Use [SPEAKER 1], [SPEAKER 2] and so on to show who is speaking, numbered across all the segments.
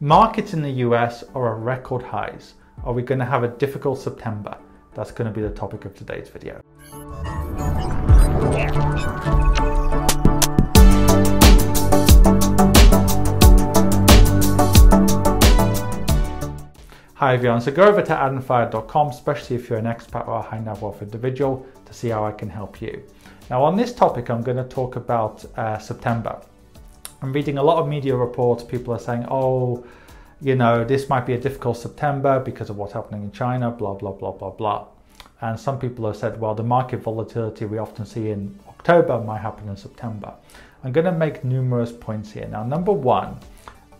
[SPEAKER 1] Markets in the US are at record highs. Are we going to have a difficult September? That's going to be the topic of today's video. Hi everyone, so go over to adamfire.com, especially if you're an expat or a high net wealth individual, to see how I can help you. Now on this topic, I'm going to talk about September. I'm reading a lot of media reports. People are saying, oh, you know, this might be a difficult September because of what's happening in China, blah, blah, blah, blah, blah. And some people have said, well, the market volatility we often see in October might happen in September. I'm going to make numerous points here. Now, number one,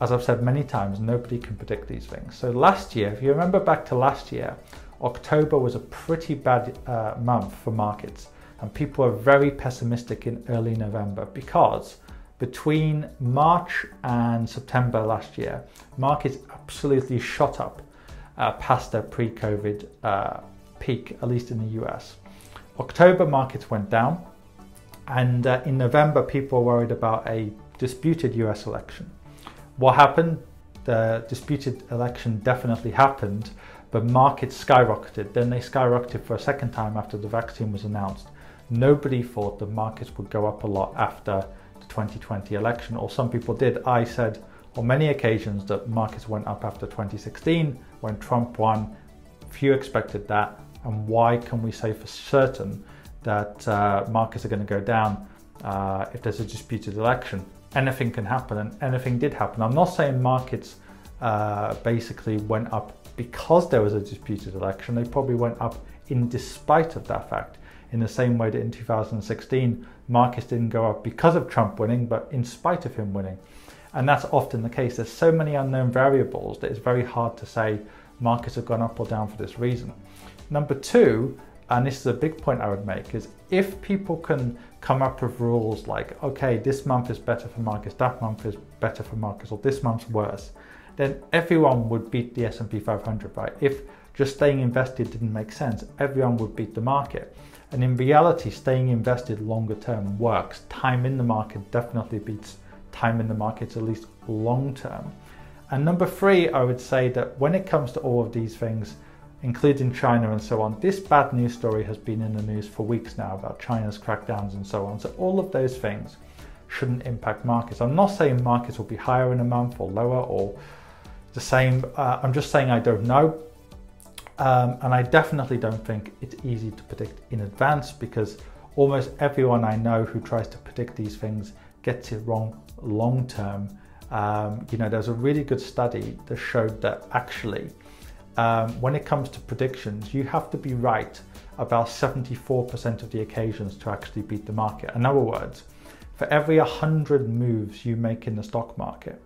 [SPEAKER 1] as I've said many times, nobody can predict these things. So last year, if you remember back to last year, October was a pretty bad month for markets. And people were very pessimistic in early November because between March and September last year, markets absolutely shot up past their pre-COVID peak, at least in the US. October markets went down, and in November people were worried about a disputed US election. What happened? The disputed election definitely happened, but markets skyrocketed. Then they skyrocketed for a second time after the vaccine was announced. Nobody thought the markets would go up a lot after the 2020 election, or some people did. I said on many occasions that markets went up after 2016 when Trump won. Few expected that. And why can we say for certain that markets are going to go down if there's a disputed election? Anything can happen, and anything did happen. I'm not saying markets basically went up because there was a disputed election. They probably went up in despite of that fact, in the same way that in 2016 markets didn't go up because of Trump winning, but in spite of him winning. And that's often the case. There's so many unknown variables that it's very hard to say markets have gone up or down for this reason. Number two, and this is a big point I would make, is if people can come up with rules like, okay, this month is better for markets, that month is better for markets, or this month's worse, then everyone would beat the S&P 500, right? If just staying invested didn't make sense, everyone would beat the market. And in reality, staying invested longer term works. Time in the market definitely beats time in the markets, at least long term. And number three, I would say that when it comes to all of these things, including China and so on, this bad news story has been in the news for weeks now about China's crackdowns and so on. So all of those things shouldn't impact markets. I'm not saying markets will be higher in a month or lower or the same. I'm just saying I don't know. And I definitely don't think it's easy to predict in advance, because almost everyone I know who tries to predict these things gets it wrong long term. You know, there's a really good study that showed that actually when it comes to predictions, you have to be right about 74% of the occasions to actually beat the market. In other words, for every 100 moves you make in the stock market,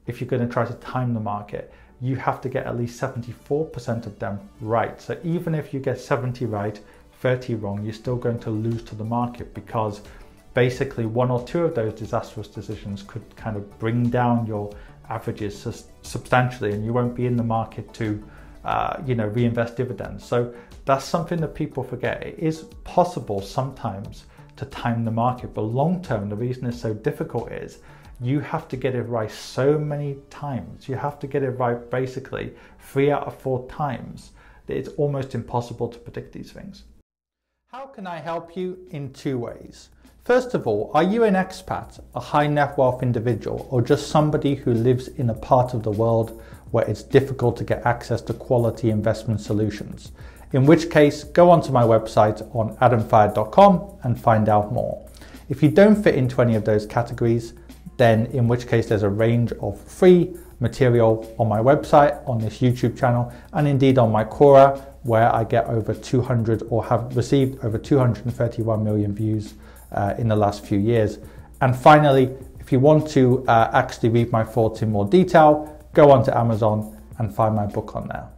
[SPEAKER 1] if you're going to try to time the market, you have to get at least 74% of them right. So even if you get 70 right, 30 wrong, you're still going to lose to the market, because basically one or two of those disastrous decisions could kind of bring down your averages substantially, and you won't be in the market to you know, reinvest dividends. So that's something that people forget. It is possible sometimes to time the market, but long term, the reason it's so difficult is you have to get it right so many times. You have to get it right basically 3 out of 4 times that it's almost impossible to predict these things. How can I help you? In 2 ways. First of all, are you an expat, a high net wealth individual, or just somebody who lives in a part of the world where it's difficult to get access to quality investment solutions? In which case, go onto my website on adamfire.com and find out more. If you don't fit into any of those categories, then in which case there's a range of free material on my website, on this YouTube channel, and indeed on my Quora, where I get over 200 or have received over 231 million views in the last few years. And finally, if you want to actually read my thoughts in more detail, go onto Amazon and find my book on there.